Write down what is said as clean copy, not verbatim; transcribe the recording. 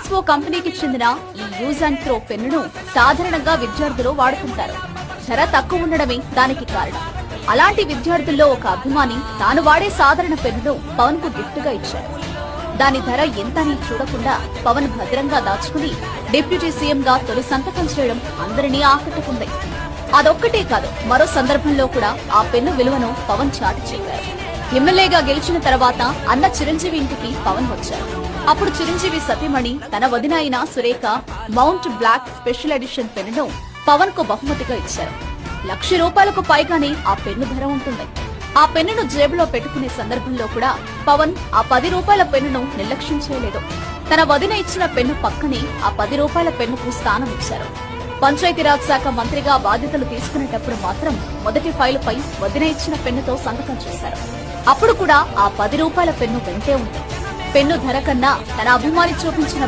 Expo కంపెనీకి చెందిన ఈ యూజ్ అండ్ త్రో పెన్నును సాధారణంగా విద్యార్థులు వాడుకుంటారు. ధర తక్కువ ఉండడమే దానికి కారణం. అలాంటి విద్యార్థుల్లో ఒక అభిమాని తాను వాడే సాధారణ పెన్నును పవన్ కు గిఫ్ట్ గా ఇచ్చాడు. దాని ధర ఎంతని చూడకుండా పవన్ భద్రంగా దాచుకుని డిప్యూటీ సీఎం గా తొలి సంతకం చేయడం అందరినీ ఆకట్టుకుంది. అదొక్కటే కాదు, మరో సందర్భంలో కూడా ఆ పెన్ను విలువను పవన్ చాటి చెప్పారు. ఎమ్మెల్యేగా గెలిచిన తర్వాత అన్న చిరంజీవి ఇంటికి పవన్ వచ్చారు. అప్పుడు చిరంజీవి సతీమణి తన వదిన అయిన Surekha Mont Blanc special edition పెన్నును పవన్ కు బహుమతిగా ఇచ్చారు. ₹1,00,000 పైగానే ఆ పెన్ను ధర ఉంటుంది. ఆ పెన్నును జేబులో పెట్టుకునే సందర్భంలో కూడా పవన్ ఆ ₹10 పెన్నును నిర్లక్ష్యం చేయలేదు. తన వదిన ఇచ్చిన పెన్ను పక్కనే ఆ ₹10 పెన్నుకు స్థానం ఇచ్చారు. పంచాయతీరాజ్ శాఖ మంత్రిగా బాధ్యతలు తీసుకునేటప్పుడు మాత్రం మొదటి ఫైలుపై వదిన ఇచ్చిన పెన్నుతో సంతకం చేశారు. అప్పుడు కూడా ఆ ₹10 పెన్ను వెంటే ఉంది. పెన్ను ధర కన్నా తన అభిమాని చూపించిన